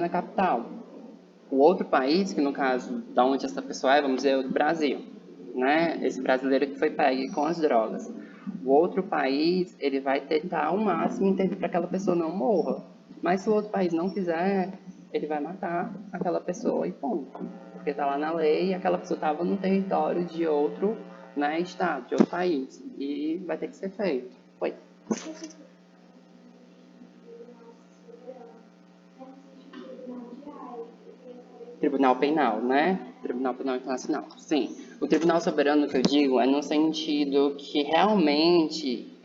na capital. O outro país, que no caso, da onde essa pessoa é, vamos dizer, o do Brasil, né? Esse brasileiro que foi pego com as drogas. O outro país, ele vai tentar ao máximo intervir para que aquela pessoa não morra. Mas se o outro país não quiser, ele vai matar aquela pessoa e ponto. Porque está lá na lei e aquela pessoa estava no território de outro, né, estado, de outro país. E vai ter que ser feito. Foi. Tribunal Penal, né? Tribunal Penal Internacional. Sim. O Tribunal Soberano que eu digo é no sentido que realmente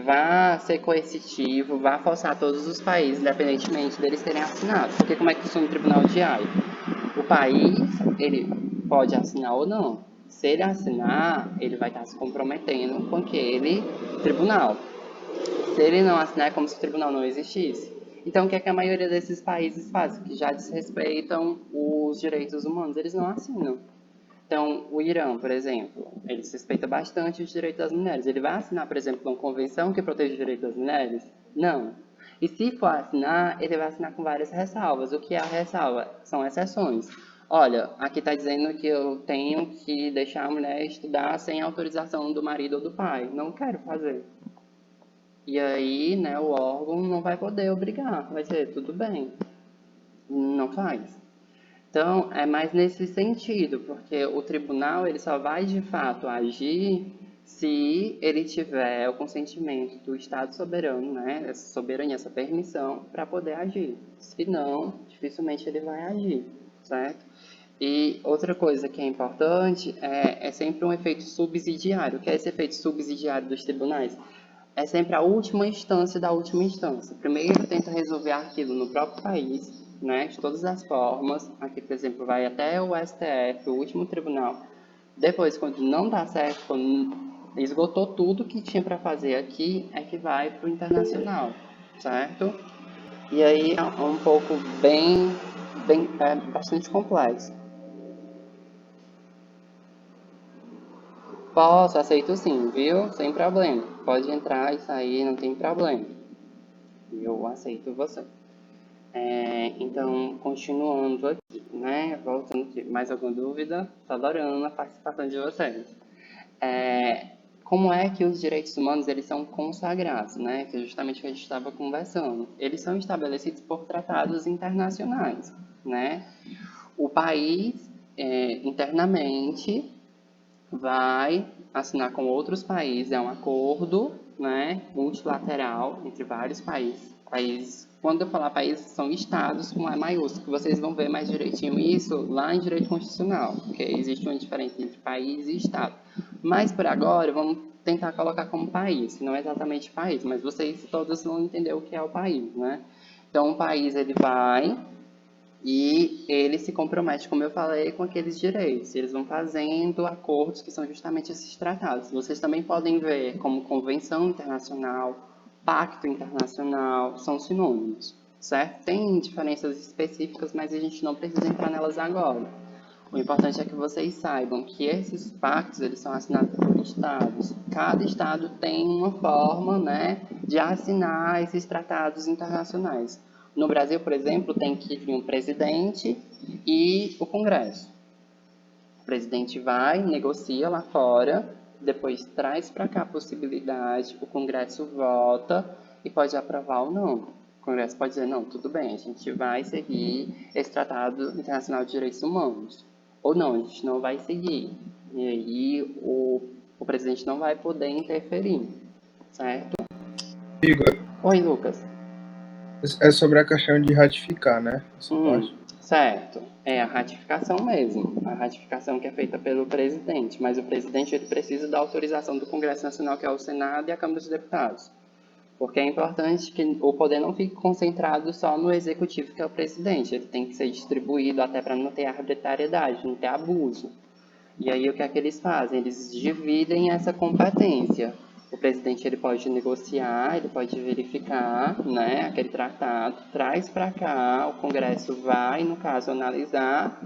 vá ser coercitivo, vá forçar todos os países, independentemente deles terem assinado. Porque como é que funciona o Tribunal de Haia? O país, ele pode assinar ou não. Se ele assinar, ele vai estar se comprometendo com aquele tribunal. Se ele não assinar, é como se o tribunal não existisse. Então, o que é que a maioria desses países faz? Que já desrespeitam os direitos humanos, eles não assinam. Então, o Irã, por exemplo, ele respeita bastante os direitos das mulheres. Ele vai assinar, por exemplo, uma convenção que protege os direitos das mulheres? Não. E se for assinar, ele vai assinar com várias ressalvas. O que é a ressalva? São exceções. Olha, aqui está dizendo que eu tenho que deixar a mulher estudar sem autorização do marido ou do pai. Não quero fazer. E aí, né, o órgão não vai poder obrigar, vai ser tudo bem, não faz. Então, é mais nesse sentido, porque o tribunal ele só vai de fato agir se ele tiver o consentimento do Estado soberano, né, essa soberania, essa permissão para poder agir. Se não, dificilmente ele vai agir, certo? E outra coisa que é importante é sempre um efeito subsidiário. O que é esse efeito subsidiário dos tribunais? É sempre a última instância da última instância. Primeiro tenta resolver aquilo no próprio país, né, de todas as formas. Aqui, por exemplo, vai até o STF, o último tribunal. Depois, quando não dá certo, quando esgotou tudo que tinha para fazer aqui, é que vai para o internacional, certo? E aí é um pouco bastante complexo. Posso, aceito sim, viu? Sem problema. Pode entrar e sair, não tem problema. Eu aceito você. Então, continuando aqui, né? Voltando aqui, mais alguma dúvida? Estou adorando a participação de vocês. Como é que os direitos humanos eles são consagrados, né? Que é justamente o que a gente estava conversando. Eles são estabelecidos por tratados internacionais, né? O país, internamente, vai assinar com outros países, é um acordo, né, multilateral entre vários países. Quando eu falar países, são estados com E maiúsculo, vocês vão ver mais direitinho isso lá em direito constitucional, porque existe uma diferença entre país e estado. Mas por agora, vamos tentar colocar como país, não é exatamente país, mas vocês todos vão entender o que é o país, né? Então, o país ele vai e ele se compromete, como eu falei, com aqueles direitos. Eles vão fazendo acordos que são justamente esses tratados. Vocês também podem ver como convenção internacional, pacto internacional, são sinônimos, certo? Tem diferenças específicas, mas a gente não precisa entrar nelas agora. O importante é que vocês saibam que esses pactos eles são assinados por estados. Cada estado tem uma forma, né, de assinar esses tratados internacionais. No Brasil, por exemplo, tem que vir um presidente e o Congresso. O presidente vai, negocia lá fora, depois traz para cá a possibilidade, o Congresso vota e pode aprovar ou não. O Congresso pode dizer, não, tudo bem, a gente vai seguir esse Tratado Internacional de Direitos Humanos. Ou não, a gente não vai seguir. E aí o presidente não vai poder interferir, certo? Igor, Oi, Lucas. é sobre a questão de ratificar, né? Essa parte. Certo. É a ratificação mesmo. A ratificação que é feita pelo presidente. Mas o presidente ele precisa da autorização do Congresso Nacional, que é o Senado, e a Câmara dos Deputados. Porque é importante que o poder não fique concentrado só no executivo, que é o presidente. Ele tem que ser distribuído até para não ter arbitrariedade, não ter abuso. E aí o que é que eles fazem? Eles dividem essa competência. O presidente ele pode negociar, ele pode verificar, né, aquele tratado, traz para cá, o Congresso vai, no caso, analisar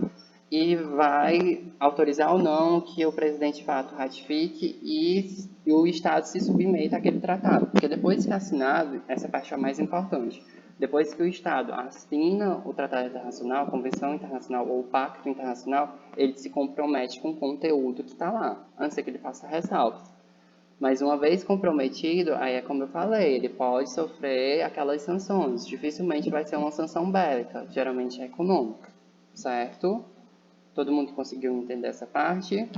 e vai autorizar ou não que o presidente de fato ratifique e o Estado se submeta àquele tratado. Porque depois que é assinado, essa parte é a mais importante. Depois que o Estado assina o Tratado Internacional, a Convenção Internacional ou o Pacto Internacional, ele se compromete com o conteúdo que está lá, a não ser que ele faça ressalvas. Mas uma vez comprometido, aí é como eu falei, ele pode sofrer aquelas sanções. Dificilmente vai ser uma sanção bélica, geralmente é econômica, certo? Todo mundo conseguiu entender essa parte?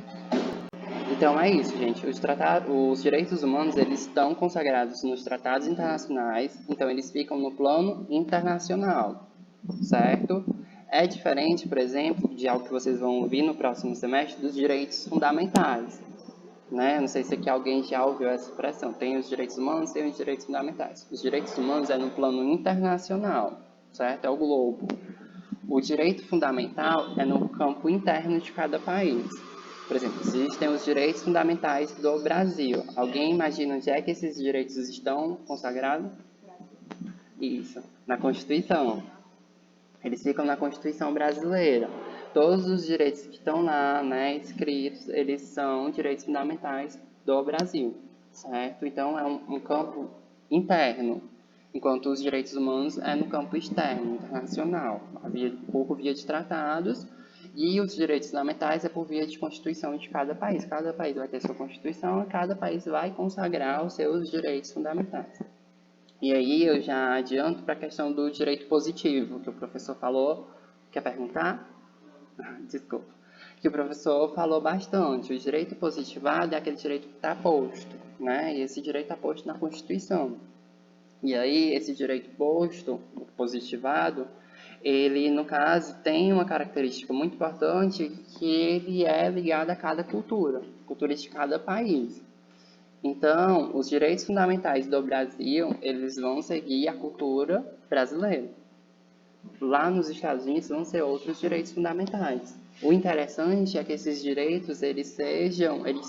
Então é isso, gente. Os direitos humanos, eles estão consagrados nos tratados internacionais, então eles ficam no plano internacional, certo? É diferente, por exemplo, de algo que vocês vão ouvir no próximo semestre, dos direitos fundamentais, né? Não sei se aqui alguém já ouviu essa expressão. Tem os direitos humanos, tem os direitos fundamentais. Os direitos humanos é no plano internacional, certo? É o globo. O direito fundamental é no campo interno de cada país. Por exemplo, existem os direitos fundamentais do Brasil. Alguém imagina onde é que esses direitos estão consagrados? Isso, na Constituição. Eles ficam na Constituição brasileira. Todos os direitos que estão lá, né, escritos, eles são direitos fundamentais do Brasil, certo? Então, é um campo interno, enquanto os direitos humanos é no campo externo, internacional, por via de tratados, e os direitos fundamentais é por via de Constituição de cada país. Cada país vai ter sua Constituição e cada país vai consagrar os seus direitos fundamentais. E aí eu já adianto para a questão do direito positivo, que o professor falou. Quer perguntar? Desculpa. Que o professor falou bastante. O direito positivado é aquele direito que está posto, né? E esse direito está posto na Constituição. E aí, esse direito posto, positivado, ele, no caso, tem uma característica muito importante que ele é ligado a cada cultura de cada país. Então, os direitos fundamentais do Brasil, eles vão seguir a cultura brasileira. Lá nos Estados Unidos vão ser outros direitos fundamentais. O interessante é que esses direitos, eles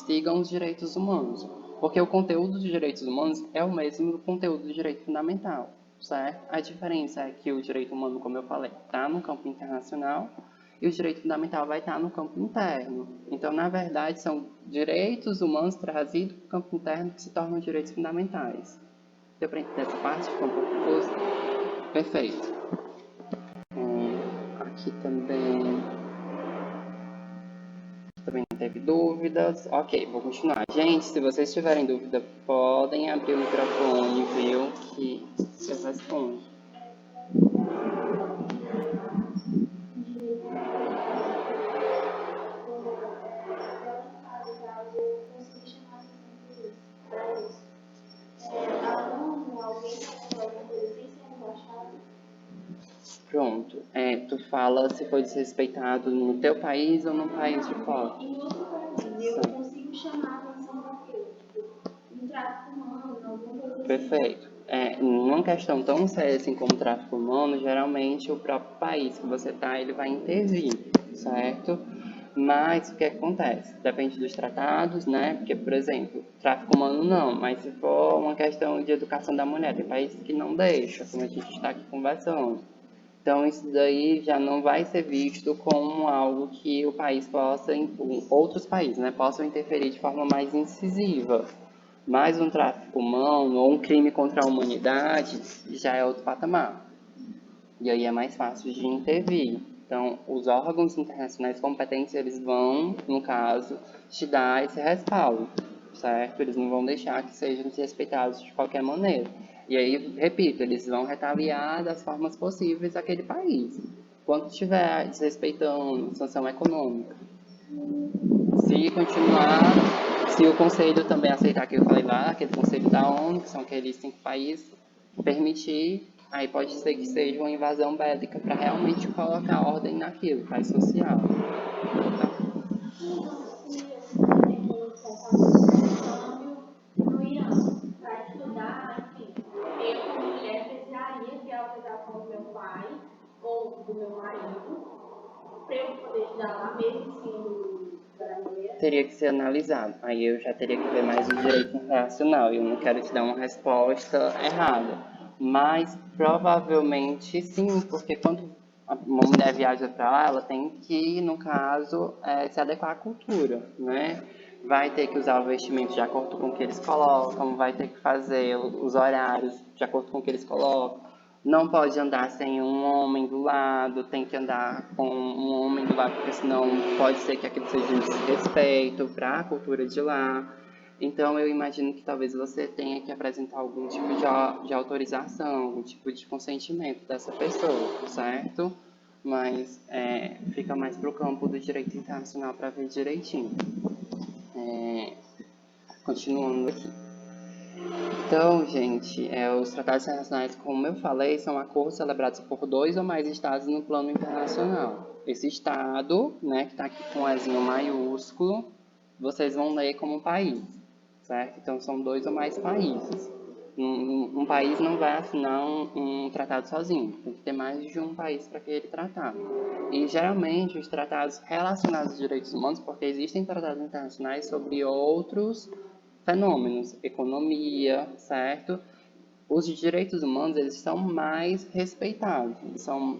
sigam os direitos humanos. Porque o conteúdo dos direitos humanos é o mesmo do conteúdo do direito fundamental, certo? A diferença é que o direito humano, como eu falei, está no campo internacional e o direito fundamental vai estar no campo interno. Então, na verdade, são direitos humanos trazidos para o campo interno que se tornam direitos fundamentais. Deu para entender essa parte? Ficou um pouco confuso? Perfeito. Aqui também não teve dúvidas. Ok, vou continuar. Gente, se vocês tiverem dúvida, podem abrir o microfone, viu? Que eu respondo. Pronto. Tu fala se foi desrespeitado no teu país ou no país de fora. Em outro país, eu consigo chamar a atenção daquilo, tipo, um tráfico humano, alguma coisa assim. Perfeito. Numa questão tão séria assim como tráfico humano, geralmente o próprio país que você está, ele vai intervir, certo? Mas o que acontece? Depende dos tratados, né? Porque, por exemplo, tráfico humano não, mas se for uma questão de educação da mulher, tem países que não deixam, como a gente está aqui conversando. Então, isso daí já não vai ser visto como algo que o país possa, outros países, né, possam interferir de forma mais incisiva. Mas um tráfico humano ou um crime contra a humanidade já é outro patamar. E aí é mais fácil de intervir. Então, os órgãos internacionais competentes, eles vão, no caso, te dar esse respaldo, certo? Eles não vão deixar que sejam desrespeitados de qualquer maneira. E aí, repito, eles vão retaliar das formas possíveis aquele país. Quando estiver desrespeitando sanção econômica. Se continuar, se o conselho também aceitar que eu falei lá, aquele conselho da ONU, que são aqueles 5 países, permitir, aí pode ser que seja uma invasão bélica para realmente colocar ordem naquilo, paz social. Tá? No Irã, para estudar, enfim, eu como mulher precisaria ter a autorização do meu pai ou do meu marido para eu poder estudar lá mesmo sendo brasileira. Teria que ser analisado. Aí eu já teria que ver mais o direito internacional. E eu não quero te dar uma resposta errada. Mas provavelmente sim, porque quando uma mulher viaja para lá, ela tem que, no caso, se adequar à cultura, né? Vai ter que usar o vestimento de acordo com o que eles colocam, vai ter que fazer os horários de acordo com o que eles colocam, Não pode andar sem um homem do lado, tem que andar com um homem do lado, porque senão pode ser que aquilo seja um desrespeito para a cultura de lá. Então, eu imagino que talvez você tenha que apresentar algum tipo de autorização, algum tipo de consentimento dessa pessoa, certo? Mas fica mais para o campo do direito internacional para ver direitinho. Continuando aqui. Então, gente, os tratados internacionais, como eu falei, são acordos celebrados por 2 ou mais estados no plano internacional. Esse estado, né, que está aqui com um Ezinho maiúsculo, vocês vão ler como um país, certo? Então, são 2 ou mais países. Um país não vai assinar um tratado sozinho, tem que ter mais de um país para aquele tratado. E, geralmente, os tratados relacionados aos direitos humanos, porque existem tratados internacionais sobre outros fenômenos, economia, certo? Os direitos humanos, eles são mais respeitados, eles são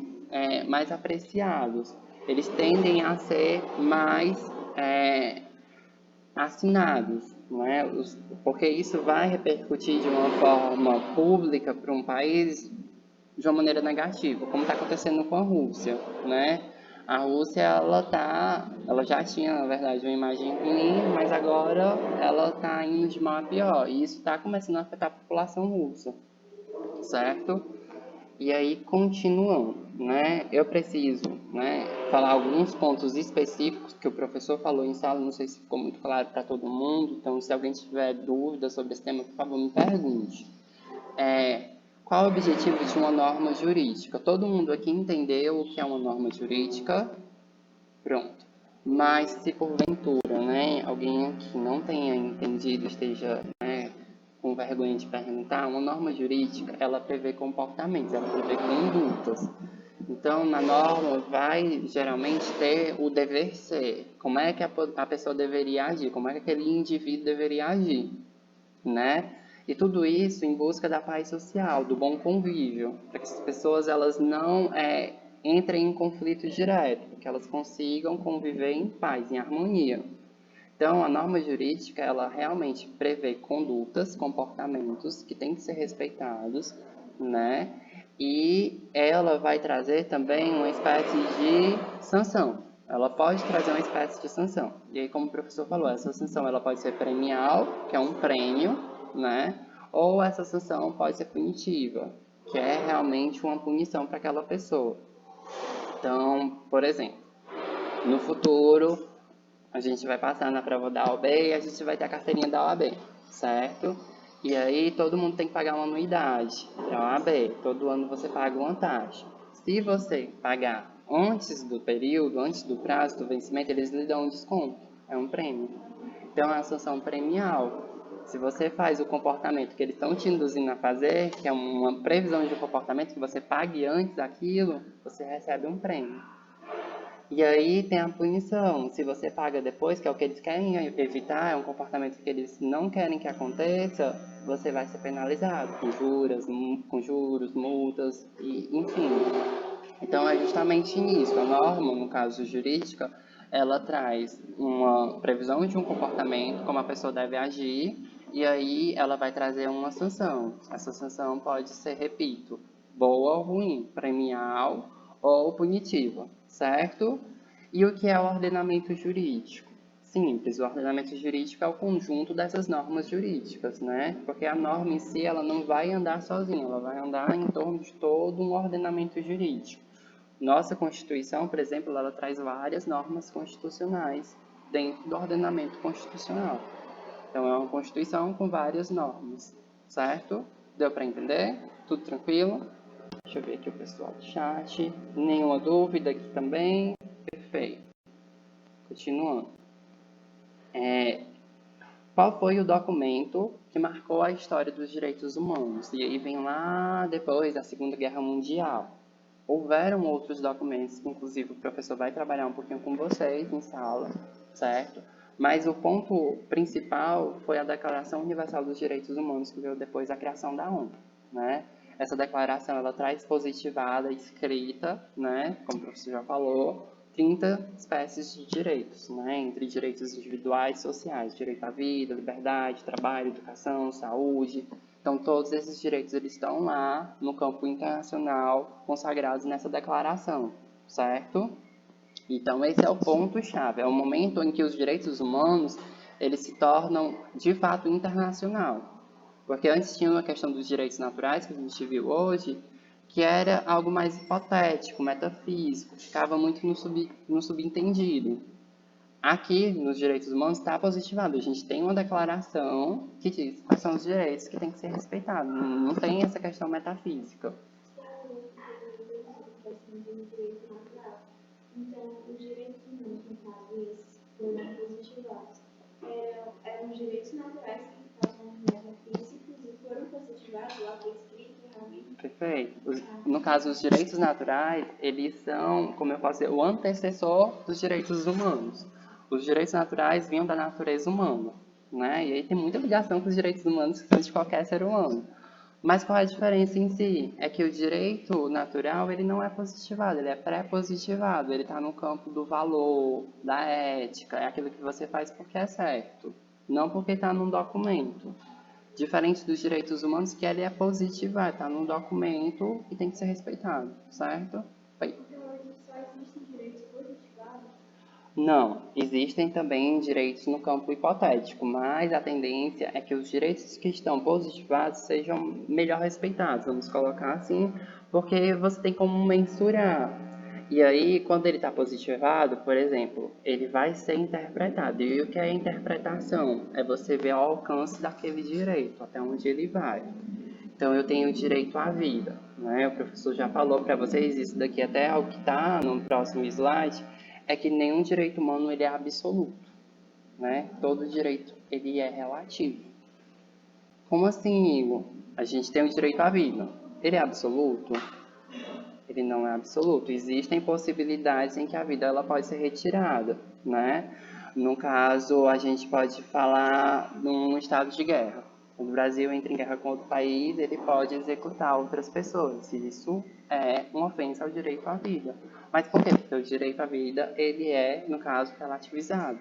mais apreciados, eles tendem a ser mais assinados, não é? Porque isso vai repercutir de uma forma pública para um país de uma maneira negativa, como está acontecendo com a Rússia, né? A Rússia, ela já tinha, na verdade, uma imagem ruim, mas agora ela está indo de mal a pior, e isso está começando a afetar a população russa, certo? E aí, continuando, né? Eu preciso, né, falar alguns pontos específicos que o professor falou em sala, não sei se ficou muito claro para todo mundo, então se alguém tiver dúvida sobre esse tema, por favor, me pergunte. Qual o objetivo de uma norma jurídica? Todo mundo aqui entendeu o que é uma norma jurídica? Pronto. Mas se porventura, né, alguém aqui não tenha entendido, esteja, né, com vergonha de perguntar, uma norma jurídica, ela prevê comportamentos, ela prevê condutas. Então, na norma vai geralmente ter o dever ser. Como é que a pessoa deveria agir? Como é que aquele indivíduo deveria agir? Né? E tudo isso em busca da paz social, do bom convívio, para que as pessoas elas não entrem em conflito direto, que elas consigam conviver em paz, em harmonia. Então, a norma jurídica, ela realmente prevê condutas, comportamentos que têm que ser respeitados, né? E ela vai trazer também uma espécie de sanção. Ela pode trazer uma espécie de sanção. E aí, como o professor falou, essa sanção ela pode ser premial, que é um prêmio, né? Ou essa sanção pode ser punitiva, que é realmente uma punição para aquela pessoa. Então, por exemplo, no futuro, a gente vai passar na prova da OAB e a gente vai ter a carteirinha da OAB, certo? E aí todo mundo tem que pagar uma anuidade para a OAB. Todo ano você paga uma taxa. Se você pagar antes do período, antes do prazo do vencimento, eles lhe dão um desconto. É um prêmio. Então é uma sanção premial. Se você faz o comportamento que eles estão te induzindo a fazer, que é uma previsão de um comportamento que você pague antes daquilo, você recebe um prêmio. E aí tem a punição. Se você paga depois, que é o que eles querem evitar, é um comportamento que eles não querem que aconteça, você vai ser penalizado com juros, multas, e, enfim. Então é justamente nisso. A norma, no caso jurídica, ela traz uma previsão de um comportamento, como a pessoa deve agir, e aí ela vai trazer uma sanção. Essa sanção pode ser, repito, boa ou ruim, premial ou punitiva, certo? E o que é o ordenamento jurídico? Simples, o ordenamento jurídico é o conjunto dessas normas jurídicas, né? Porque a norma em si, ela não vai andar sozinha, ela vai andar em torno de todo um ordenamento jurídico. Nossa Constituição, por exemplo, ela traz várias normas constitucionais dentro do ordenamento constitucional. Então, é uma Constituição com várias normas, certo? Deu para entender? Tudo tranquilo? Deixa eu ver aqui o pessoal do chat. Nenhuma dúvida aqui também? Perfeito. Continuando. Qual foi o documento que marcou a história dos direitos humanos? E aí vem lá depois da Segunda Guerra Mundial. Houveram outros documentos, que inclusive o professor vai trabalhar um pouquinho com vocês em sala, certo? Mas o ponto principal foi a Declaração Universal dos Direitos Humanos, que veio depois da criação da ONU, né? Essa declaração, ela traz positivada, escrita, né? Como o professor já falou, 30 espécies de direitos, né? Entre direitos individuais e sociais, direito à vida, liberdade, trabalho, educação, saúde, Então, todos esses direitos eles estão lá no campo internacional, consagrados nessa declaração, certo? Então, esse é o ponto-chave, é o momento em que os direitos humanos eles se tornam, de fato, internacional. Porque antes tinha uma questão dos direitos naturais, que a gente viu hoje, que era algo mais hipotético, metafísico, ficava muito no subentendido. Aqui, nos direitos humanos, está positivado. A gente tem uma declaração que diz quais são os direitos que têm que ser respeitados. Não tem essa questão metafísica. Então, os direitos humanos, no caso, esses foram positivados. Eram os direitos naturais que estavam metafísicos e foram positivados lá por escrito, realmente. Perfeito. No caso, os direitos naturais, eles são, como eu posso dizer, o antecessor dos direitos humanos. Os direitos naturais vinham da natureza humana, né? E aí tem muita ligação com os direitos humanos que são de qualquer ser humano. Mas qual é a diferença em si? É que o direito natural, ele não é positivado, ele é pré-positivado. Ele está no campo do valor, da ética, é aquilo que você faz porque é certo, não porque está num documento. Diferente dos direitos humanos, que ele é positivado, está num documento e tem que ser respeitado, certo? Oi. Então, hoje só existem direitos positivados? Não, existem também direitos no campo hipotético, mas a tendência é que os direitos que estão positivados sejam melhor respeitados, vamos colocar assim, porque você tem como mensurar. E aí, quando ele está positivado, por exemplo, ele vai ser interpretado. E o que é interpretação? É você ver o alcance daquele direito, até onde ele vai. Então, eu tenho direito à vida, né? O professor já falou para vocês isso daqui, até o que está no próximo slide, é que nenhum direito humano ele é absoluto, né? Todo direito ele é relativo. Como assim, Igor? A gente tem o direito à vida. Ele é absoluto? Ele não é absoluto. Existem possibilidades em que a vida ela pode ser retirada, né? No caso, a gente pode falar num estado de guerra. Quando o Brasil entra em guerra com outro país, ele pode executar outras pessoas. Isso é uma ofensa ao direito à vida. Mas por quê? Porque o direito à vida, ele é, no caso, relativizado.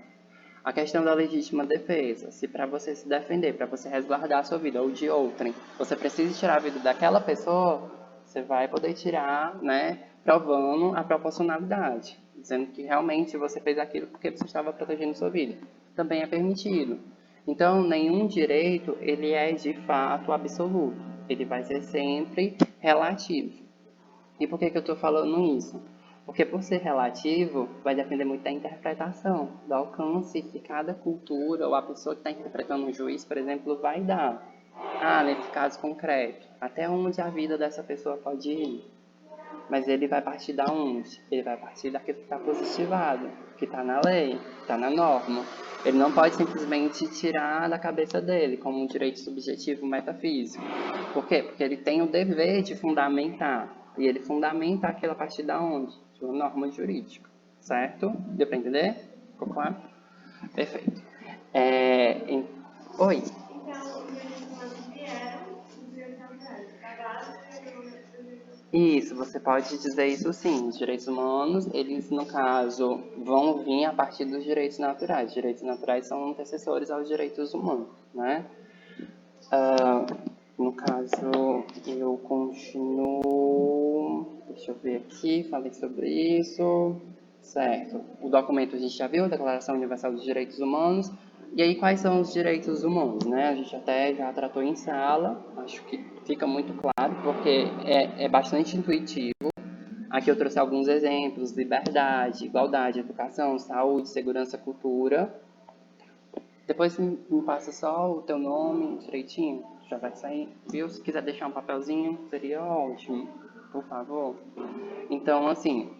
A questão da legítima defesa. Se para você se defender, para você resguardar a sua vida ou de outrem, você precisa tirar a vida daquela pessoa, você vai poder tirar, né, provando a proporcionalidade, dizendo que realmente você fez aquilo porque você estava protegendo sua vida. Também é permitido. Então, nenhum direito ele é de fato absoluto. Ele vai ser sempre relativo. E por que eu estou falando isso? Porque por ser relativo, vai depender muito da interpretação, do alcance que cada cultura ou a pessoa que está interpretando um juiz, por exemplo, vai dar. Ah, nesse caso concreto, até onde a vida dessa pessoa pode ir? Mas ele vai partir da onde? Ele vai partir daquilo que está positivado, que está na lei, que está na norma. Ele não pode simplesmente tirar da cabeça dele como um direito subjetivo metafísico. Por quê? Porque ele tem o dever de fundamentar. E ele fundamenta aquilo a partir da onde? De uma norma jurídica. Certo? Deu para entender? Ficou claro? Perfeito. Oi. Então, os direitos humanos vieram dos direitos naturais, pagados Isso, você pode dizer isso sim. Os direitos humanos, eles, no caso, vão vir a partir dos direitos naturais. Os direitos naturais são antecessores aos direitos humanos, né? No caso, eu continuo... Deixa eu ver aqui, falei sobre isso. Certo. O documento a gente já viu, a Declaração Universal dos Direitos Humanos. E aí, quais são os direitos humanos, né? A gente até já tratou em sala, acho que fica muito claro, porque é bastante intuitivo. Aqui eu trouxe alguns exemplos: liberdade, igualdade, educação, saúde, segurança, cultura. Depois me passa só o teu nome direitinho, já vai sair, viu? Se quiser deixar um papelzinho, seria ótimo, por favor. Então, assim,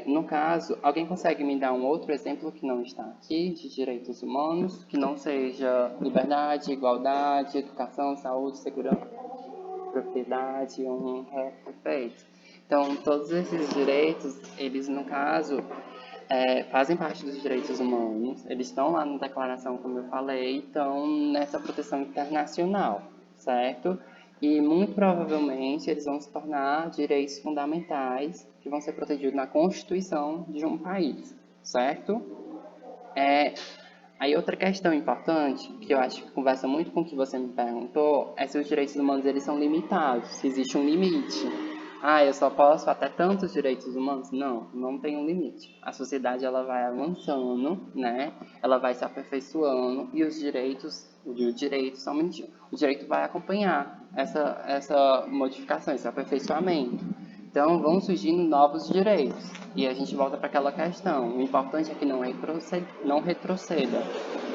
no caso, alguém consegue me dar um outro exemplo que não está aqui, de direitos humanos, que não seja liberdade, igualdade, educação, saúde, segurança, propriedade, honra, perfeito. Então, todos esses direitos, eles, no caso, fazem parte dos direitos humanos, eles estão lá na declaração, como eu falei, estão nessa proteção internacional, certo? E muito provavelmente eles vão se tornar direitos fundamentais que vão ser protegidos na Constituição de um país, certo? Aí outra questão importante, que eu acho que conversa muito com o que você me perguntou, é se os direitos humanos eles são limitados, se existe um limite. Ah, eu só posso até tantos direitos humanos? Não, não tem um limite. A sociedade ela vai avançando, né? Ela vai se aperfeiçoando e os direitos, somente o direito vai acompanhar essa modificação, esse aperfeiçoamento. Então vão surgindo novos direitos e a gente volta para aquela questão. O importante é que não retroceda,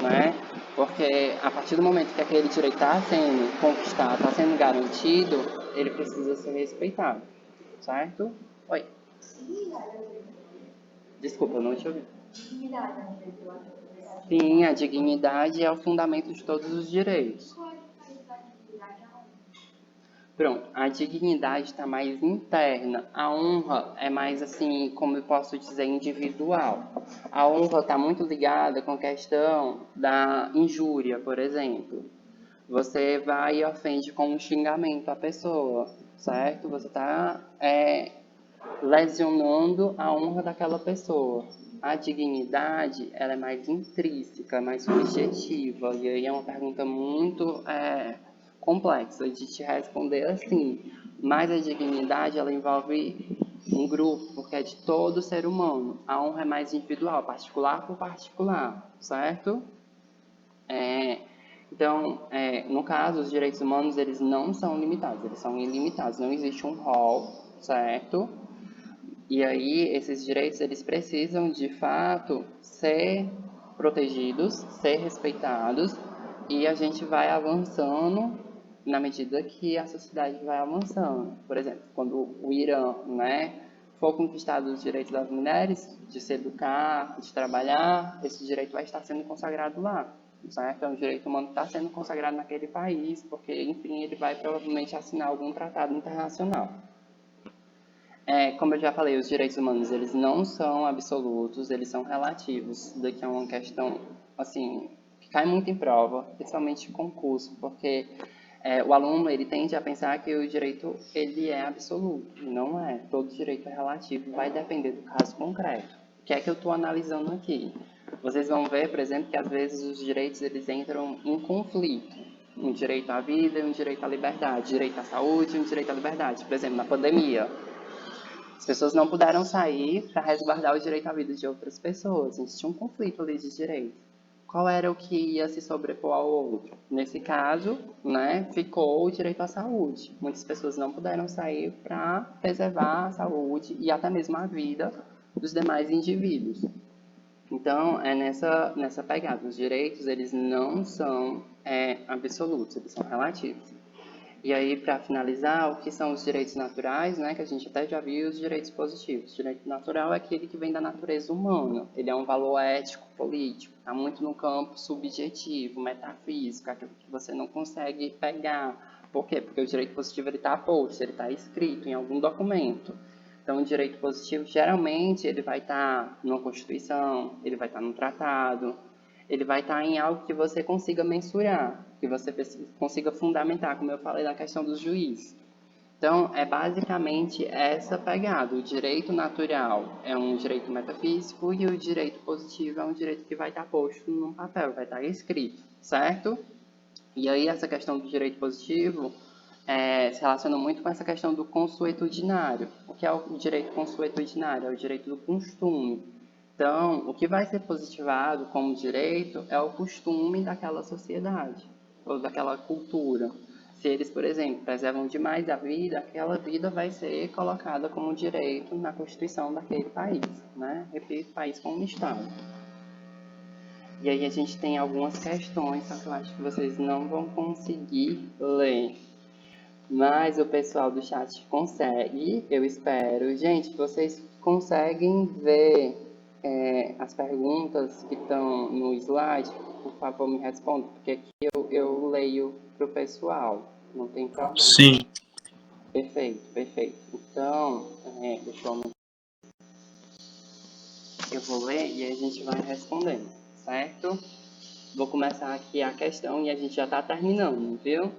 né? Porque a partir do momento que aquele direito está sendo conquistado, está sendo garantido, ele precisa ser respeitado. Certo? Oi. Desculpa, eu não te ouvi. Sim, a dignidade é o fundamento de todos os direitos. Pronto, a dignidade está mais interna, a honra é mais assim, como eu posso dizer, individual. A honra está muito ligada com a questão da injúria, por exemplo. Você vai e ofende com um xingamento a pessoa, certo? Você está lesionando a honra daquela pessoa. A dignidade, ela é mais intrínseca, mais subjetiva, e aí é uma pergunta muito complexa de te responder assim. Mas a dignidade, ela envolve um grupo, porque é de todo ser humano. A honra é mais individual, particular por particular, certo? Então, no caso, os direitos humanos, eles não são limitados, eles são ilimitados. Não existe um rol, certo? E aí, esses direitos, eles precisam, de fato, ser protegidos, ser respeitados, e a gente vai avançando na medida que a sociedade vai avançando. Por exemplo, quando o Irã, for conquistado os direitos das mulheres, de se educar, de trabalhar, esse direito vai estar sendo consagrado lá, certo? É um direito humano que está sendo consagrado naquele país, porque, enfim, ele vai provavelmente assinar algum tratado internacional. Como eu já falei, os direitos humanos, eles não são absolutos, eles são relativos. Isso daqui é uma questão, assim, que cai muito em prova, principalmente em concurso, porque o aluno, ele tende a pensar que o direito, ele é absoluto. Não é. Todo direito é relativo, vai depender do caso concreto. O que é que eu estou analisando aqui? Vocês vão ver, por exemplo, que às vezes os direitos, eles entram em conflito. Um direito à vida e um direito à liberdade. Direito à saúde e um direito à liberdade. Por exemplo, na pandemia, as pessoas não puderam sair para resguardar o direito à vida de outras pessoas. Existia um conflito ali de direito. Qual era o que ia se sobrepor ao outro? Nesse caso, ficou o direito à saúde. Muitas pessoas não puderam sair para preservar a saúde e até mesmo a vida dos demais indivíduos. Então, é nessa pegada. Os direitos, eles não são absolutos, eles são relativos. E aí, para finalizar, o que são os direitos naturais, que a gente até já viu, os direitos positivos. O direito natural é aquele que vem da natureza humana. Ele é um valor ético, político, está muito no campo subjetivo, metafísico, aquilo que você não consegue pegar. Por quê? Porque o direito positivo está posto, ele está escrito em algum documento. Então, o direito positivo, geralmente, ele vai estar numa Constituição, ele vai estar num tratado, ele vai estar em algo que você consiga mensurar, que você consiga fundamentar, como eu falei na questão dos juízes. Então, é basicamente essa pegada. O direito natural é um direito metafísico e o direito positivo é um direito que vai estar posto num papel, vai estar escrito, certo? E aí, essa questão do direito positivo se relaciona muito com essa questão do consuetudinário. O que é o direito consuetudinário? É o direito do costume. Então, o que vai ser positivado como direito é o costume daquela sociedade, ou daquela cultura. Se eles, por exemplo, preservam demais a vida, aquela vida vai ser colocada como direito na Constituição daquele país, Repito, país como Estado. E aí a gente tem algumas questões, só que eu acho que vocês não vão conseguir ler. Mas o pessoal do chat consegue, eu espero. Gente, vocês conseguem ver as perguntas que estão no slide? Por favor, me respondam, porque aqui eu leio para o pessoal, não tem problema. Sim. Perfeito, perfeito. Então, deixa eu vou ler e a gente vai respondendo, certo? Vou começar aqui a questão e a gente já está terminando, viu?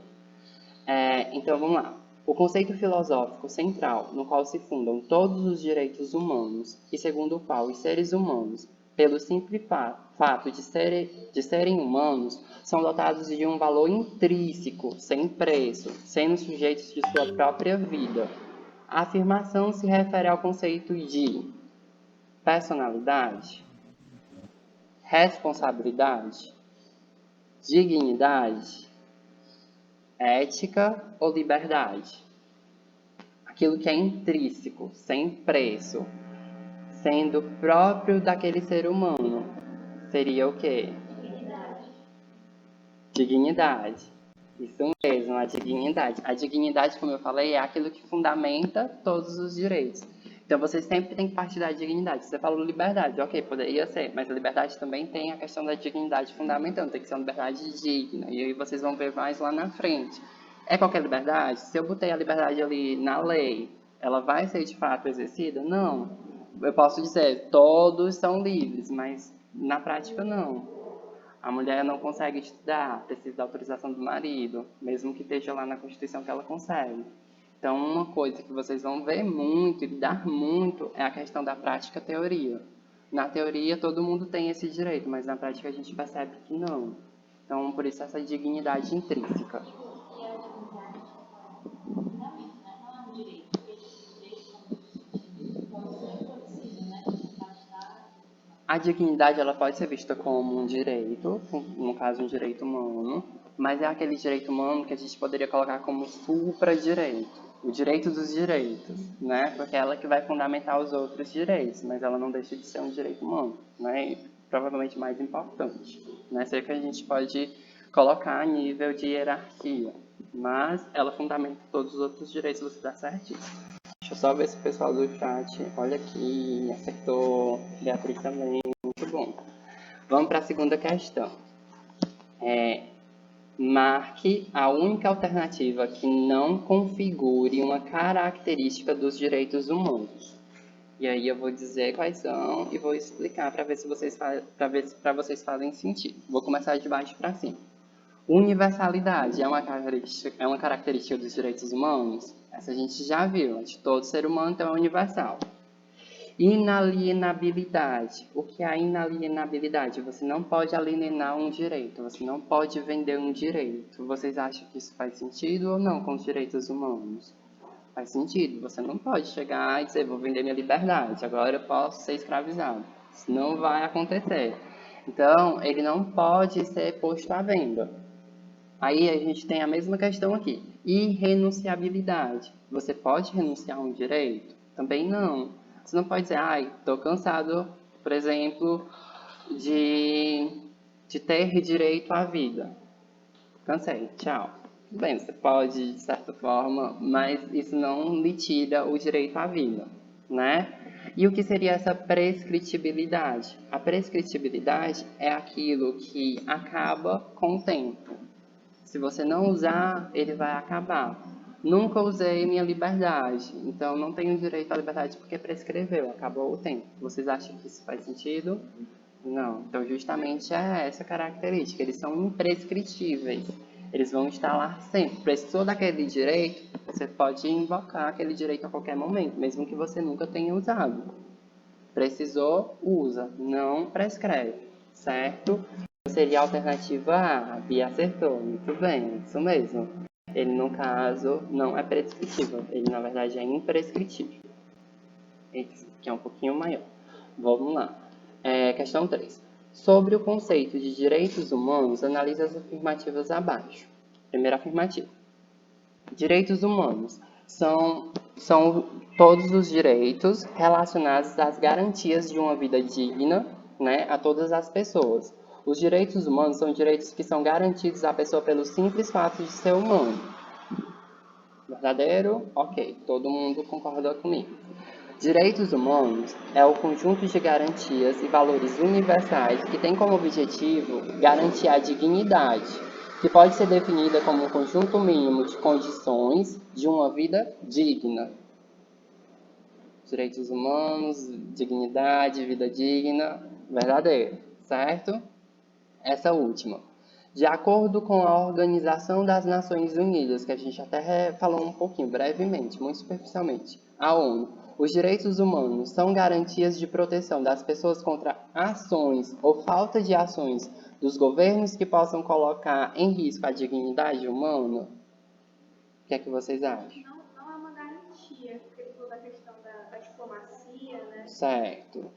Então, vamos lá. O conceito filosófico central, no qual se fundam todos os direitos humanos e segundo o qual os seres humanos pelo simples fato de serem humanos, são dotados de um valor intrínseco, sem preço, sendo sujeitos de sua própria vida. A afirmação se refere ao conceito de personalidade, responsabilidade, dignidade, ética ou liberdade. Aquilo que é intrínseco, sem preço, sendo próprio daquele ser humano, seria o quê? Dignidade. Isso mesmo, a dignidade. A dignidade, como eu falei, é aquilo que fundamenta todos os direitos. Então, vocês sempre têm que partir da dignidade. Você falou liberdade, ok, poderia ser, mas a liberdade também tem a questão da dignidade fundamentando, tem que ser uma liberdade digna. E aí vocês vão ver mais lá na frente. É qualquer liberdade? Se eu botei a liberdade ali na lei, ela vai ser de fato exercida? Não. Eu posso dizer, todos são livres, mas na prática não. A mulher não consegue estudar, precisa da autorização do marido, mesmo que esteja lá na Constituição que ela consegue. Então, uma coisa que vocês vão ver muito e lidar muito é a questão da prática-teoria. Na teoria, todo mundo tem esse direito, mas na prática a gente percebe que não. Então, por isso, essa dignidade intrínseca. E a dignidade é um fundamento, né? Não é um direito, porque direito como ser reconhecido, né? A dignidade ela pode ser vista como um direito, no caso um direito humano, mas é aquele direito humano que a gente poderia colocar como supra-direito, o direito dos direitos, né? Porque é ela que vai fundamentar os outros direitos, mas ela não deixa de ser um direito humano, né? E provavelmente mais importante, né? Sei que a gente pode colocar a nível de hierarquia, mas ela fundamenta todos os outros direitos, você está certinho. Deixa eu só ver se o pessoal do chat, olha aqui, acertou, Beatriz também, muito bom. Vamos para a segunda questão. Marque a única alternativa que não configure uma característica dos direitos humanos. E aí eu vou dizer quais são e vou explicar para ver se vocês fazem sentido. Vou começar de baixo para cima. Universalidade é uma característica dos direitos humanos? Essa a gente já viu, de todo ser humano então é universal. Inalienabilidade. O que é a inalienabilidade? Você não pode alienar um direito, você não pode vender um direito. Vocês acham que isso faz sentido ou não com os direitos humanos? Faz sentido. Você não pode chegar e dizer, vou vender minha liberdade, agora eu posso ser escravizado. Isso não vai acontecer. Então, ele não pode ser posto à venda. Aí a gente tem a mesma questão aqui. Irrenunciabilidade. Você pode renunciar a um direito? Também não. Você não pode dizer, ai, estou cansado, por exemplo, de ter direito à vida. Cansei, tchau. Bem, você pode, de certa forma, mas isso não lhe tira o direito à vida, né? E o que seria essa prescritibilidade? A prescritibilidade é aquilo que acaba com o tempo. Se você não usar, ele vai acabar. Nunca usei minha liberdade, então não tenho direito à liberdade porque prescreveu, acabou o tempo. Vocês acham que isso faz sentido? Não. Então, justamente é essa característica. Eles são imprescritíveis. Eles vão estar lá sempre. Precisou daquele direito, você pode invocar aquele direito a qualquer momento, mesmo que você nunca tenha usado. Precisou, usa. Não prescreve, certo? Seria a alternativa A. A Bia acertou. Muito bem, isso mesmo. Ele, no caso, não é prescritível. Ele, na verdade, é imprescritível. Esse aqui é um pouquinho maior. Vamos lá. Questão 3. Sobre o conceito de direitos humanos, analise as afirmativas abaixo. Primeira afirmativa. Direitos humanos são todos os direitos relacionados às garantias de uma vida digna, né, a todas as pessoas. Os direitos humanos são direitos que são garantidos à pessoa pelo simples fato de ser humano. Verdadeiro? Ok, todo mundo concorda comigo. Direitos humanos é o conjunto de garantias e valores universais que tem como objetivo garantir a dignidade, que pode ser definida como um conjunto mínimo de condições de uma vida digna. Direitos humanos, dignidade, vida digna, verdadeiro, certo? Essa última. De acordo com a Organização das Nações Unidas, que a gente até falou um pouquinho, brevemente, muito superficialmente, a ONU, Os direitos humanos são garantias de proteção das pessoas contra ações ou falta de ações dos governos que possam colocar em risco a dignidade humana? O que é que vocês acham? Não é uma garantia, porque ele falou da questão da diplomacia, né? Certo.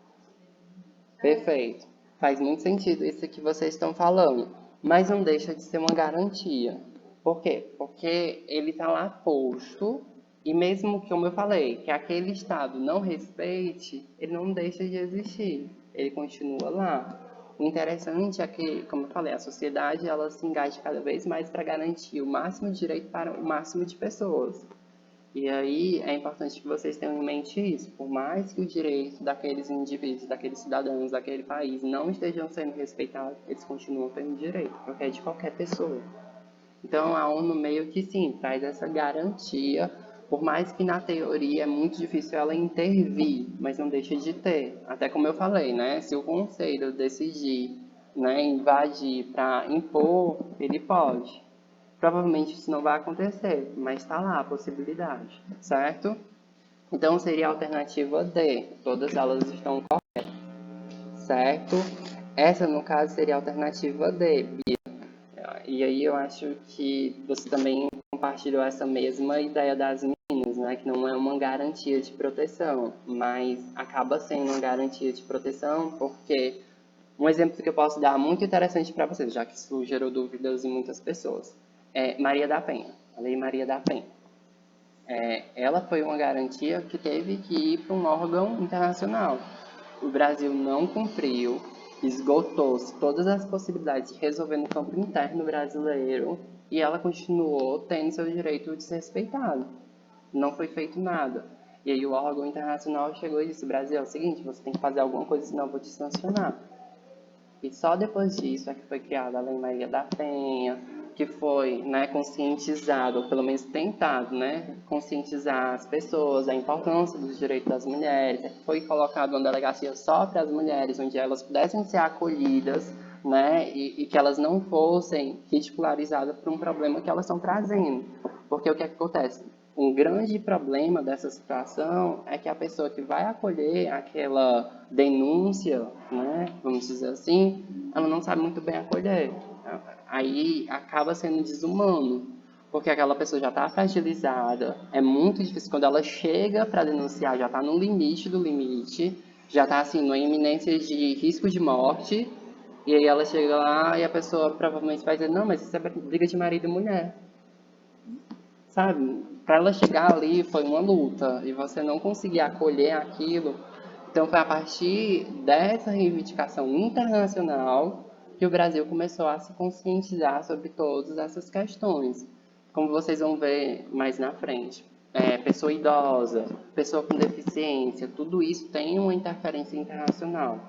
Perfeito. Faz muito sentido isso que vocês estão falando, mas não deixa de ser uma garantia. Por quê? Porque ele está lá posto e mesmo que, como eu falei, que aquele Estado não respeite, ele não deixa de existir. Ele continua lá. O interessante é que, como eu falei, a sociedade ela se engaja cada vez mais para garantir o máximo de direito para o máximo de pessoas. E aí é importante que vocês tenham em mente isso. Por mais que o direito daqueles indivíduos, daqueles cidadãos, daquele país não estejam sendo respeitados, eles continuam tendo direito, porque é de qualquer pessoa. Então a ONU meio que sim, traz essa garantia, por mais que na teoria é muito difícil ela intervir, mas não deixa de ter. Até como eu falei, né? Se o conselho decidir, né, invadir para impor, ele pode. Provavelmente isso não vai acontecer, mas está lá a possibilidade, certo? Então seria a alternativa D. Todas elas estão corretas, certo? Essa, no caso, seria a alternativa D, Bia. E aí eu acho que você também compartilhou essa mesma ideia das meninas, né? Que não é uma garantia de proteção, mas acaba sendo uma garantia de proteção porque um exemplo que eu posso dar muito interessante para vocês, já que isso gerou dúvidas em muitas pessoas, é Maria da Penha, a Lei Maria da Penha. Ela foi uma garantia que teve que ir para um órgão internacional. O Brasil não cumpriu, esgotou-se todas as possibilidades de resolver no campo interno brasileiro e ela continuou tendo seu direito desrespeitado. Não foi feito nada. E aí o órgão internacional chegou e disse: Brasil, é o seguinte, você tem que fazer alguma coisa, senão eu vou te sancionar. E só depois disso é que foi criada a Lei Maria da Penha, que foi, né, conscientizado, ou pelo menos tentado, né, conscientizar as pessoas da importância dos direitos das mulheres. Foi colocada uma delegacia só para as mulheres, onde elas pudessem ser acolhidas, né, e que elas não fossem ridicularizadas por um problema que elas estão trazendo. Porque o que acontece? Um grande problema dessa situação é que a pessoa que vai acolher aquela denúncia, né, vamos dizer assim, ela não sabe muito bem acolher. Aí acaba sendo desumano, porque aquela pessoa já está fragilizada, é muito difícil quando ela chega para denunciar, já está no limite do limite, já está assim, numa iminência de risco de morte, e aí ela chega lá e a pessoa provavelmente vai dizer: não, mas isso é briga de marido e mulher. Sabe? Para ela chegar ali foi uma luta e você não conseguir acolher aquilo. Então foi a partir dessa reivindicação internacional que o Brasil começou a se conscientizar sobre todas essas questões. Como vocês vão ver mais na frente. Pessoa idosa, pessoa com deficiência, tudo isso tem uma interferência internacional.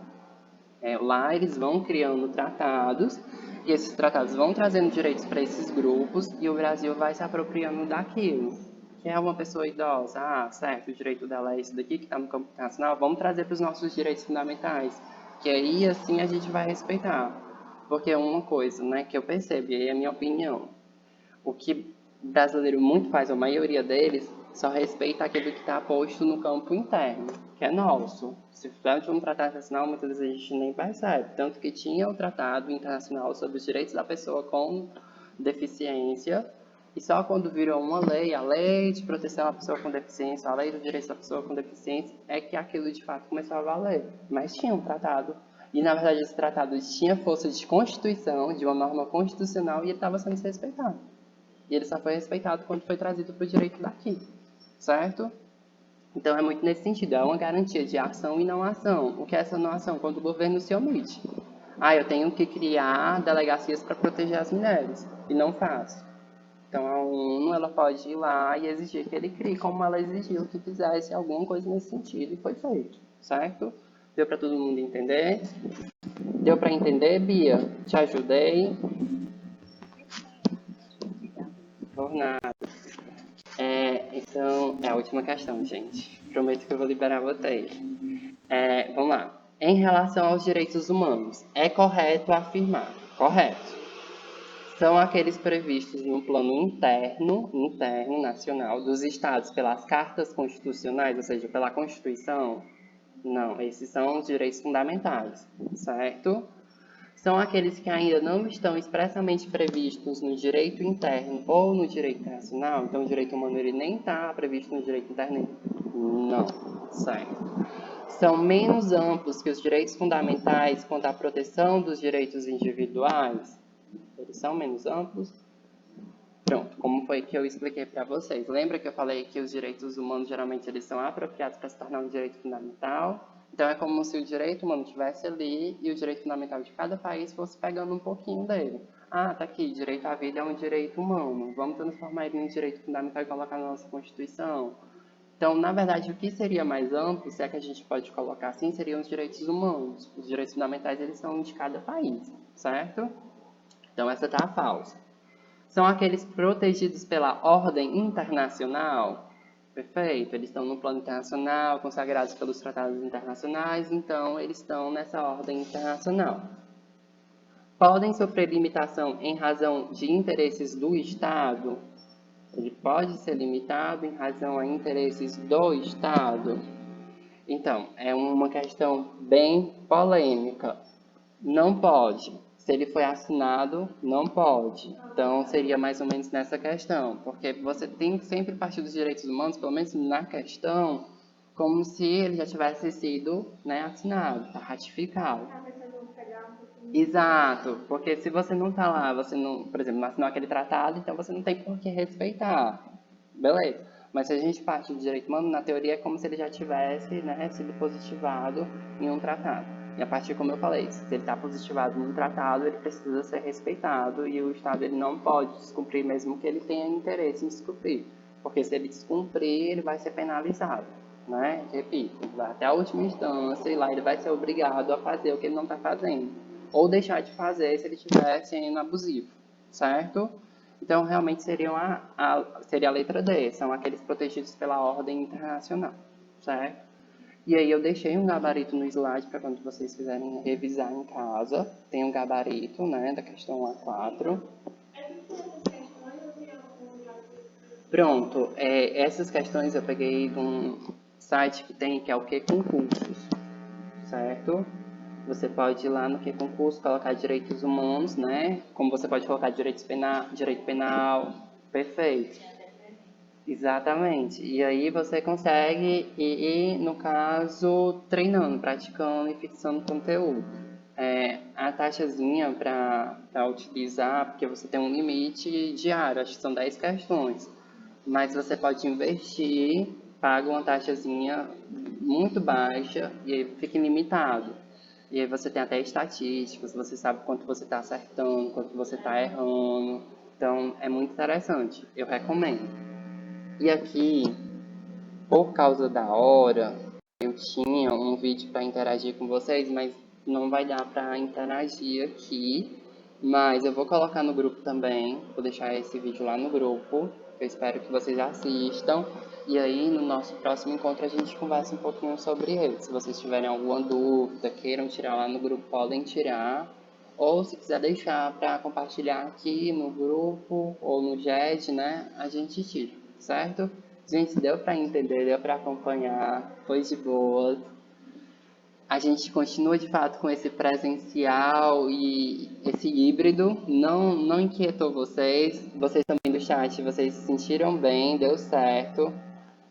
Lá eles vão criando tratados e esses tratados vão trazendo direitos para esses grupos e o Brasil vai se apropriando daquilo. Que é uma pessoa idosa, certo, o direito dela é isso daqui que está no campo internacional, vamos trazer para os nossos direitos fundamentais. Que aí, assim, a gente vai respeitar. Porque é uma coisa, né, que eu percebo, e aí é a minha opinião. O que o brasileiro muito faz, a maioria deles, só respeita aquilo que está posto no campo interno, que é nosso. Se for de um tratado internacional, muitas vezes a gente nem percebe. Tanto que tinha o Tratado Internacional sobre os Direitos da Pessoa com Deficiência, e só quando virou uma lei, a Lei de Proteção à Pessoa com Deficiência, a Lei dos Direitos da Pessoa com Deficiência, é que aquilo de fato começou a valer. Mas tinha um tratado. E, na verdade, esse tratado tinha força de constituição, de uma norma constitucional, e ele estava sendo desrespeitado. E ele só foi respeitado quando foi trazido para o direito daqui, certo? Então é muito nesse sentido, é uma garantia de ação e não ação. O que é essa não ação? Quando o governo se omite. Eu tenho que criar delegacias para proteger as mulheres, e não faço. Então a ONU ela pode ir lá e exigir que ele crie, como ela exigiu que fizesse alguma coisa nesse sentido, e foi feito, certo? Deu para todo mundo entender? Deu para entender, Bia? Te ajudei? Por nada. Então, é a última questão, gente. Prometo que eu vou liberar vocês. Vamos lá. Em relação aos direitos humanos, é correto afirmar? Correto. são aqueles previstos em um plano interno, nacional, dos estados pelas cartas constitucionais, ou seja, pela Constituição. Não, esses são os direitos fundamentais, certo? São aqueles que ainda não estão expressamente previstos no direito interno ou no direito internacional. Então, o direito humano ele nem está previsto no direito interno. Não, certo. São menos amplos que os direitos fundamentais quanto à proteção dos direitos individuais. Eles são menos amplos. Pronto, como foi que eu expliquei para vocês? Lembra que eu falei que os direitos humanos geralmente eles são apropriados para se tornar um direito fundamental? Então é como se o direito humano estivesse ali e o direito fundamental de cada país fosse pegando um pouquinho dele. Ah, tá aqui, direito à vida é um direito humano. Vamos transformar ele em um direito fundamental e colocar na nossa Constituição. Então, na verdade, o que seria mais amplo, se é que a gente pode colocar assim, seriam os direitos humanos. Os direitos fundamentais eles são de cada país, certo? Então essa tá falsa. São aqueles protegidos pela ordem internacional. Perfeito, eles estão no plano internacional, consagrados pelos tratados internacionais, então eles estão nessa ordem internacional. Podem sofrer limitação em razão de interesses do Estado. Ele pode ser limitado em razão a interesses do Estado. Então, é uma questão bem polêmica. Não pode. Se ele foi assinado, não pode. Então, seria mais ou menos nessa questão. Porque você tem que sempre partir dos direitos humanos, pelo menos na questão, como se ele já tivesse sido, né, assinado, tá ratificado. Exato. Porque se você não está lá, você não, por exemplo, não assinou aquele tratado, então você não tem por que respeitar. Beleza. Mas se a gente parte do direito humano, na teoria é como se ele já tivesse, né, sido positivado em um tratado. E a partir, como eu falei, se ele está positivado em um tratado, ele precisa ser respeitado e o Estado ele não pode descumprir, mesmo que ele tenha interesse em descumprir. Porque se ele descumprir, ele vai ser penalizado, né? Repito, vai até a última instância e lá ele vai ser obrigado a fazer o que ele não está fazendo. Ou deixar de fazer se ele estiver sendo abusivo, certo? Então, realmente seria a letra D, são aqueles protegidos pela ordem internacional, certo? E aí eu deixei um gabarito no slide para quando vocês quiserem revisar em casa. Tem um gabarito, né, da questão A4. Pronto, essas questões eu peguei de um site que tem, que é o Que Concursos, certo? Você pode ir lá no Que Concurso, colocar direitos humanos, né? Como você pode colocar direito penal, perfeito. Exatamente. E aí você consegue ir, no caso, treinando, praticando e fixando conteúdo. A taxazinha para utilizar, porque você tem um limite diário, acho que são 10 questões. Mas você pode investir, paga uma taxazinha muito baixa e aí fica ilimitado. E aí você tem até estatísticas, você sabe quanto você está acertando, quanto você está errando. Então, é muito interessante. Eu recomendo. E aqui, por causa da hora, eu tinha um vídeo para interagir com vocês, mas não vai dar para interagir aqui. Mas eu vou colocar no grupo também, vou deixar esse vídeo lá no grupo. Eu espero que vocês assistam. E aí, no nosso próximo encontro, a gente conversa um pouquinho sobre ele. Se vocês tiverem alguma dúvida, queiram tirar lá no grupo, podem tirar. Ou se quiser deixar para compartilhar aqui no grupo ou no chat, né? A gente tira, certo? Gente, deu para entender, deu para acompanhar, foi de boa. A gente continua de fato com esse presencial e esse híbrido. Não inquietou vocês? Vocês também do chat, vocês se sentiram bem? Deu certo?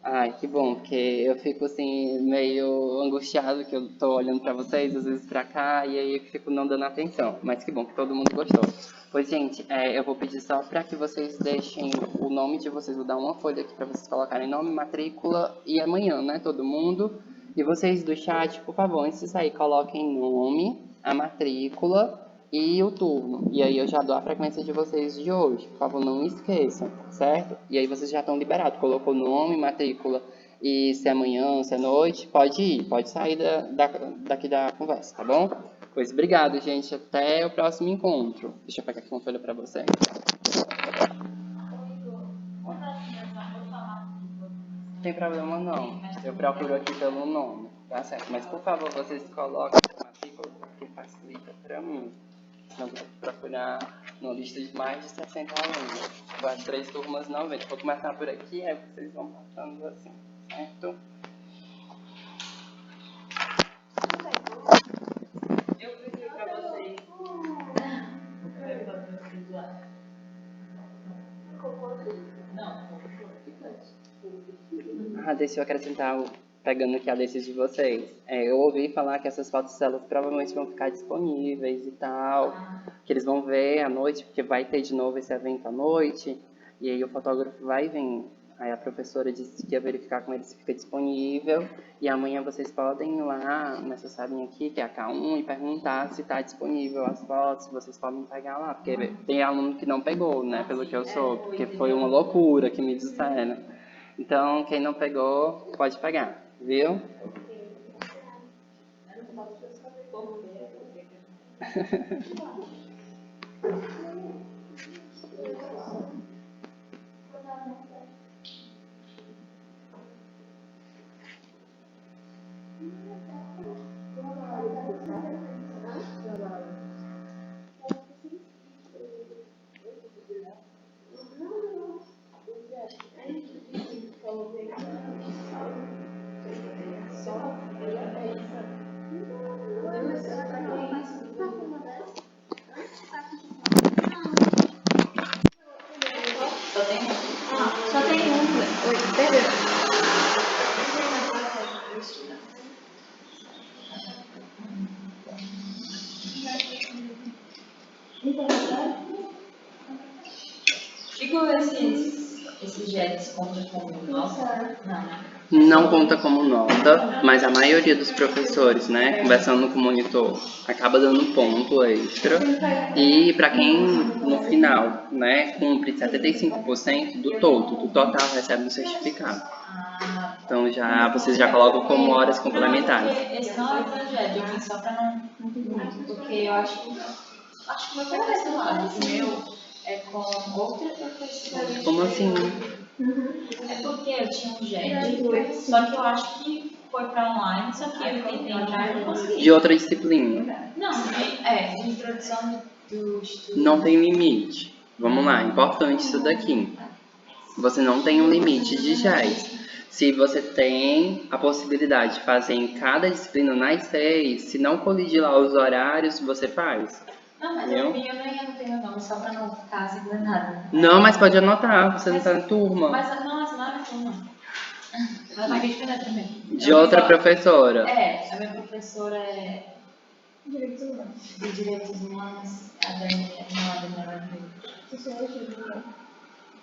Ai, que bom, porque eu fico assim meio angustiado que eu tô olhando para vocês, às vezes para cá, e aí eu fico não dando atenção. Mas que bom que todo mundo gostou. Pois, gente, eu vou pedir só para que vocês deixem o nome de vocês, vou dar uma folha aqui para vocês colocarem nome, matrícula e amanhã, né, todo mundo. E vocês do chat, por favor, antes de sair, coloquem nome, a matrícula e o turno. E aí eu já dou a frequência de vocês de hoje. Por favor, não esqueçam, certo? E aí vocês já estão liberados. Colocou nome, matrícula e se é amanhã, se é noite, pode ir. Pode sair daqui da conversa, tá bom? Pois obrigado, gente. Até o próximo encontro. Deixa eu pegar aqui uma folha para vocês. Não tem problema não. Eu procuro aqui pelo nome, tá certo? Mas por favor, vocês coloquem a matrícula porque facilita para mim. Não vou procurar Uma lista de mais de 60 alunos. As 3 turmas 90. Vou começar por aqui, aí vocês vão passando assim, certo? Eu pedi pra vocês. Ah, deixa eu acrescentar, pegando aqui a lista de vocês. Eu ouvi falar que essas fotos elas provavelmente vão ficar disponíveis e tal, que eles vão ver à noite, porque vai ter de novo esse evento à noite, e aí o fotógrafo vai vir. Aí a professora disse que ia verificar com eles se fica disponível, e amanhã vocês podem ir lá nessa salinha aqui, que é a K1, e perguntar se está disponível as fotos, se vocês podem pegar lá, porque tem aluno que não pegou, né, pelo que eu soube, porque foi uma loucura que me disseram. Então, quem não pegou, pode pegar, viu? Só tem um. Oi, perdeu. Igual esses jets conta como nota? Não, né? Não conta como nota, mas a maioria dos professores, né, conversando com o monitor, acaba dando um ponto extra. E para quem no final, né, cumpre 75% do todo, do total, recebe um certificado. Então vocês já colocam como horas complementares. Esse não é o projeto, eu vim só pra não. Porque eu acho que meu professor lá, o meu é com outra professora. Como assim? É porque eu tinha um jet, só que eu acho que foi pra online, só que eu tentei entrar e não consegui. De outra disciplina. Não, de introdução do estudo. Não tem limite. Vamos lá, importante isso daqui. Você não tem um limite de GES. Se você tem a possibilidade de fazer em cada disciplina nas 6, se não colidir lá os horários, você faz. Não, mas eu não ia anotar meu nome, só pra não ficar segurando nada. Não, mas pode anotar, você não está na turma. Mas não é na turma. Ela vai responder também. De outra professora. A minha professora é de Direitos Humanos, a Daniela Sociologia.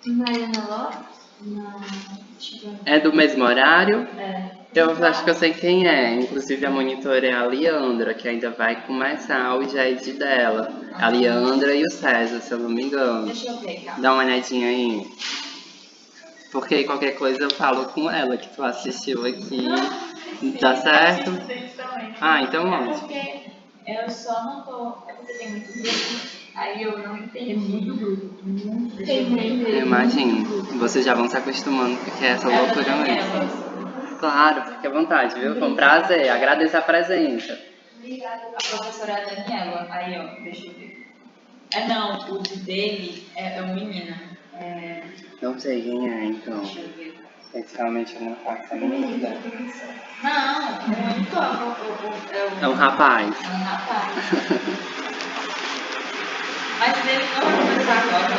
Mariana Lopes? Não. É do mesmo horário? É. Eu acho que eu sei quem é. Inclusive a monitora é a Leandra, que ainda vai começar o GED dela. A Leandra e o César, se eu não me engano. Deixa eu ver, calma. Dá uma olhadinha aí. Porque qualquer coisa eu falo com ela, que tu assistiu aqui. Tá certo? Ah, então É vamos. porque eu só não tô. É porque tem muito grupo. Aí eu não entendo muito grupo. Eu imagino. Vocês já vão se acostumando, porque é essa loucura mesmo. Claro, fique à vontade, viu? Foi um prazer. Agradeço a presença. A professora é a Daniela. Aí, ó, deixa eu ver. Não, o dele é um menino. Não sei quem é, então. Deixa eu ver. Esse realmente eu não faço a mínima ideia. Não, o monitor É um rapaz. É um rapaz. Mas ele não vai começar agora,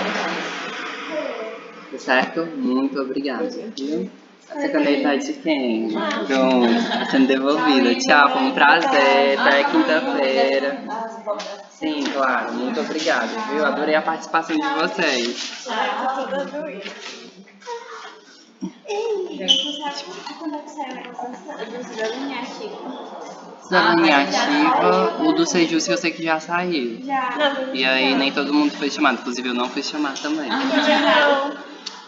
Tá certo? Muito obrigado, viu? Essa caneta é de quem? Pronto, sendo devolvida. Tchau, foi um prazer. Até quinta-feira. Sim, claro. Muito obrigado, viu? Adorei a participação de vocês. Quando é que sai o negócio da cidadania ativa? Cidadania ativa, o do Sejus eu sei que já saiu. Já. E aí nem todo mundo foi chamado, inclusive eu não fui chamado também. Não.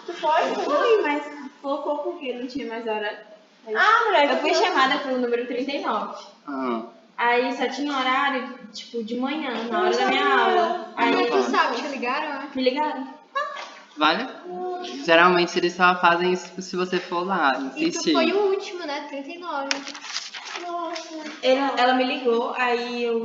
Tu foi? Fui, mas colocou porque não tinha mais hora. Aí, eu fui chamada pelo número 39. Ah, Aí só tinha horário, tipo, de manhã, na hora da minha aula. Aí tu sabe, te ligaram? me ligaram. vale? Geralmente eles só fazem isso se você for lá, E tu insistir. foi o último, né? 39. Ela me ligou, aí eu